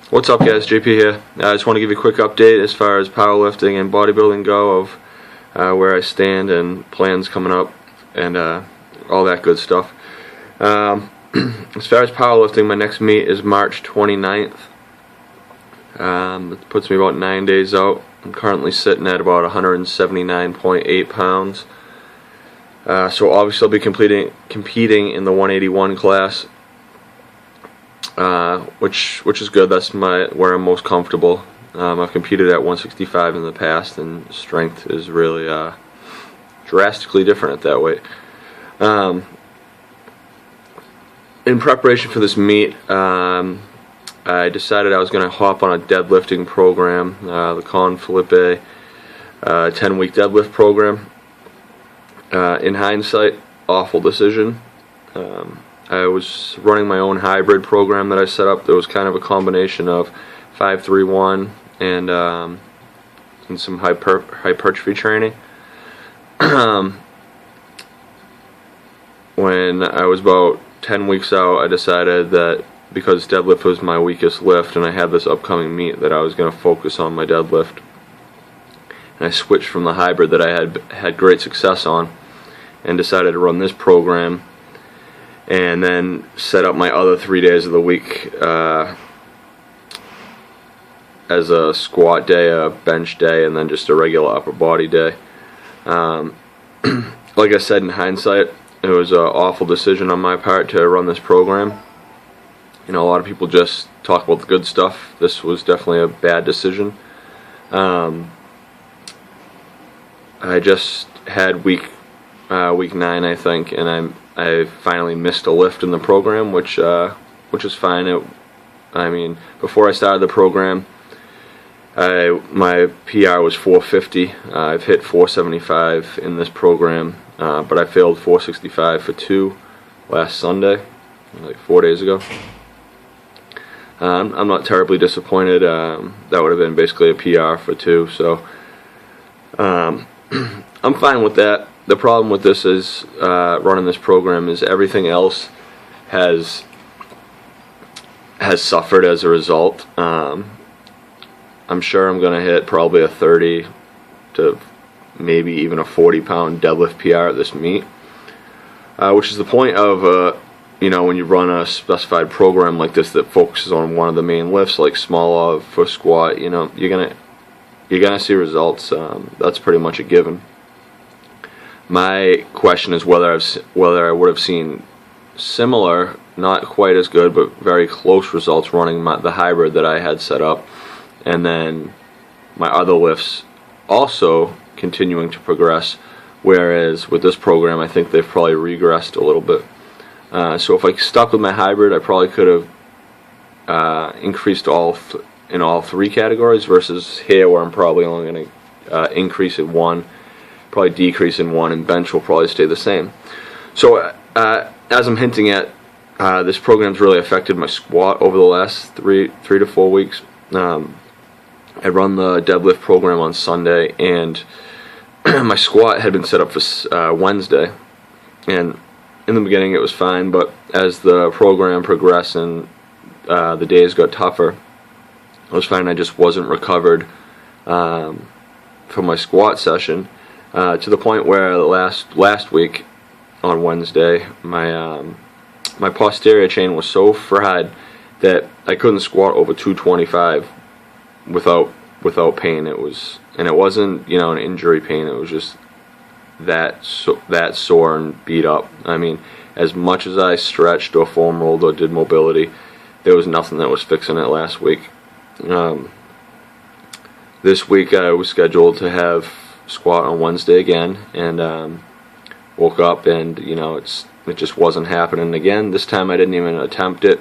What's up, guys? JP here. I just want to give you a quick update as far as powerlifting and bodybuilding go, of where I stand and plans coming up and all that good stuff. As far as powerlifting, my next meet is March 29th. It puts me about 9 days out. I'm currently sitting at about 179.8 pounds. So obviously I'll be competing in the 181 class. Which is good. That's where I'm most comfortable. I've competed at 165 in the past, and strength is really drastically different at that weight. In preparation for this meet, I decided I was going to hop on a deadlifting program, the Con Felipe 10-week deadlift program. In hindsight, awful decision. I was running my own hybrid program that I set up. That was kind of a combination of 5-3-1 and some hypertrophy training. When I was about 10 weeks out, I decided that because deadlift was my weakest lift and I had this upcoming meet, that I was going to focus on my deadlift. And I switched from the hybrid that I had great success on and decided to run this program, and then set up my other 3 days of the week as a squat day, a bench day, and then just a regular upper body day. Like I said, in hindsight, it was an awful decision on my part to run this program. You know, a lot of people just talk about the good stuff. This was definitely a bad decision. I just had week 9, I think, and I finally missed a lift in the program, which is fine. I mean, before I started the program, my PR was 450. I've hit 475 in this program, but I failed 465 for 2 last Sunday, like 4 days ago. I'm not terribly disappointed. That would have been basically a PR for 2, so I'm fine with that. The problem with this is running this program is everything else has suffered as a result. I'm sure I'm going to hit probably a 30 to maybe even a 40-pound deadlift PR at this meet, which is the point of you know, when you run a specified program like this that focuses on one of the main lifts, like small for squat. You know, you're gonna see results. That's pretty much a given. My question is whether I would have seen similar, not quite as good, but very close results running the hybrid that I had set up, and then my other lifts also continuing to progress, whereas with this program I think they've probably regressed a little bit. So if I stuck with my hybrid, I probably could have increased in all 3 categories, versus here where I'm probably only going to increase in 1, probably decrease in 1, and bench will probably stay the same. So as I'm hinting at, this program's really affected my squat over the last 3 to 4 weeks. I run the deadlift program on Sunday, and my squat had been set up for Wednesday, and in the beginning it was fine, but as the program progressed and the days got tougher, I was finding I just wasn't recovered from my squat session, to the point where last week on Wednesday, my posterior chain was so fried that I couldn't squat over 225 without pain. It wasn't, you know, an injury pain. It was just that sore and beat up. I mean, as much as I stretched or foam rolled or did mobility, there was nothing that was fixing it last week. This week I was scheduled to have squat on Wednesday again, and woke up and, you know, it just wasn't happening again. This time I didn't even attempt it.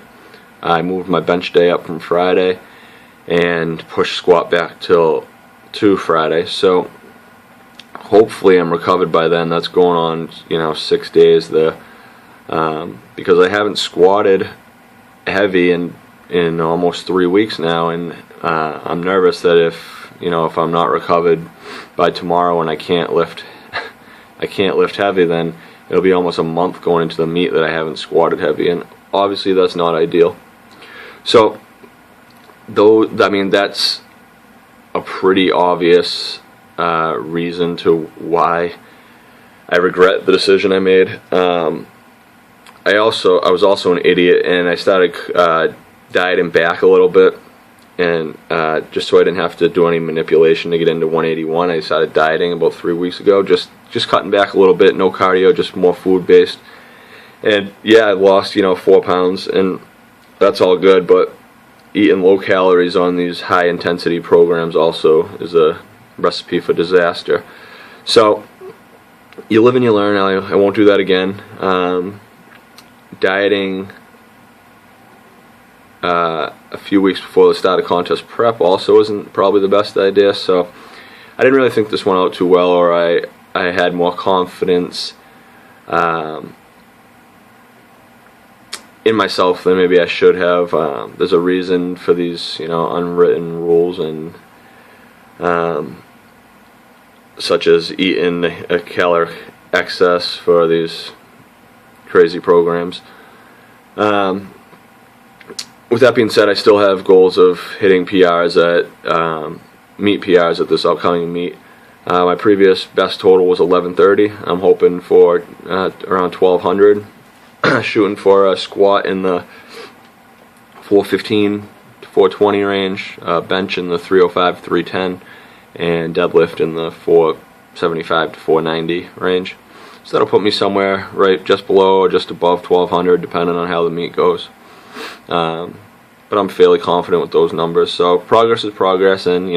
I moved my bench day up from Friday and pushed squat back to Friday. So hopefully I'm recovered by then. That's going on, you know, 6 days there, because I haven't squatted heavy in almost 3 weeks now, and I'm nervous that if I'm not recovered by tomorrow and I can't lift heavy, then it'll be almost a month going into the meet that I haven't squatted heavy, and obviously that's not ideal. So though, I mean, that's a pretty obvious reason to why I regret the decision I made. I was also an idiot, and I started dieting back a little bit, and just so I didn't have to do any manipulation to get into 181, I started dieting about 3 weeks ago, just cutting back a little bit, no cardio, just more food based. And yeah, I lost 4 pounds, and that's all good, but eating low calories on these high intensity programs also is a recipe for disaster. So you live and you learn. I won't do that again. Dieting a few weeks before the start of contest prep also isn't probably the best idea, so I didn't really think this one out too well, or I had more confidence in myself than maybe I should have. There's a reason for these unwritten rules, and such as eating a caloric excess for these crazy programs. With that being said, I still have goals of hitting PRs at meet PRs at this upcoming meet. My previous best total was 1130. I'm hoping for around 1200. Shooting for a squat in the 415 to 420 range, bench in the 305 to 310, and deadlift in the 475 to 490 range. So that'll put me somewhere right just below or just above 1200, depending on how the meet goes. But I'm fairly confident with those numbers. So progress is progress, and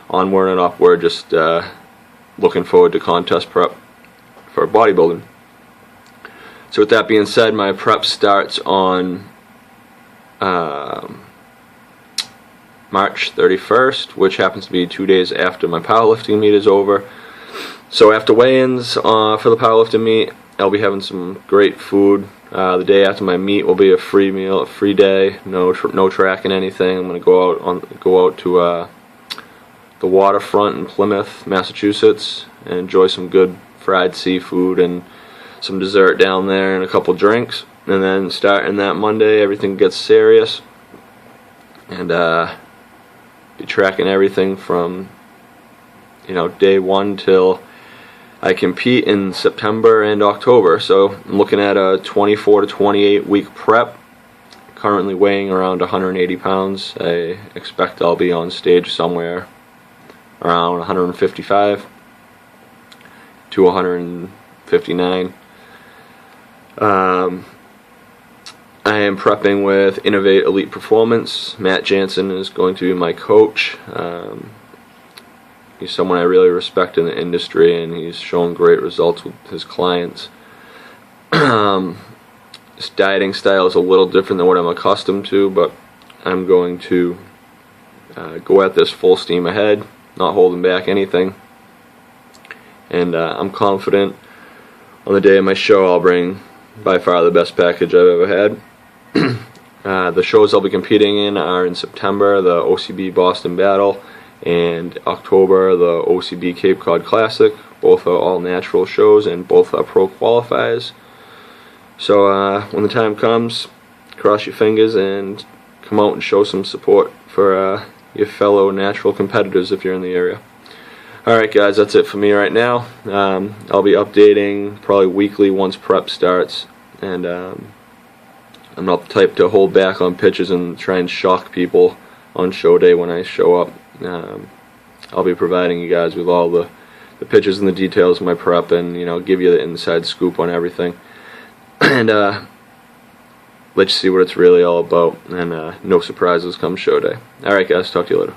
onward and upward. Just looking forward to contest prep for bodybuilding. So with that being said, my prep starts on March 31st, which happens to be 2 days after my powerlifting meet is over. So after weigh-ins for the powerlifting meet, I'll be having some great food. The day after my meet will be a free meal, a free day, no tracking anything. I'm going to go out to the waterfront in Plymouth, Massachusetts, and enjoy some good fried seafood and some dessert down there and a couple drinks. And then starting that Monday, everything gets serious, and be tracking everything from day one till I compete in September and October. So I'm looking at a 24 to 28 week prep. Currently weighing around 180 pounds. I expect I'll be on stage somewhere around 155 to 159. I am prepping with Innovate Elite Performance. Matt Jansen is going to be my coach. He's someone I really respect in the industry, and he's shown great results with his clients. His dieting style is a little different than what I'm accustomed to, but I'm going to go at this full steam ahead, not holding back anything. And I'm confident on the day of my show I'll bring by far the best package I've ever had. The shows I'll be competing in are in September, the OCB Boston Battle, and October, the OCB Cape Cod Classic. Both are all natural shows, and both are pro qualifiers. So when the time comes, cross your fingers and come out and show some support for your fellow natural competitors if you're in the area. Alright guys, that's it for me right now. I'll be updating probably weekly once prep starts, and I'm not the type to hold back on pitches and try and shock people on show day when I show up. I'll be providing you guys with all the pitches and the details of my prep, and give you the inside scoop on everything, and let you see what it's really all about, and no surprises come show day. Alright guys, talk to you later.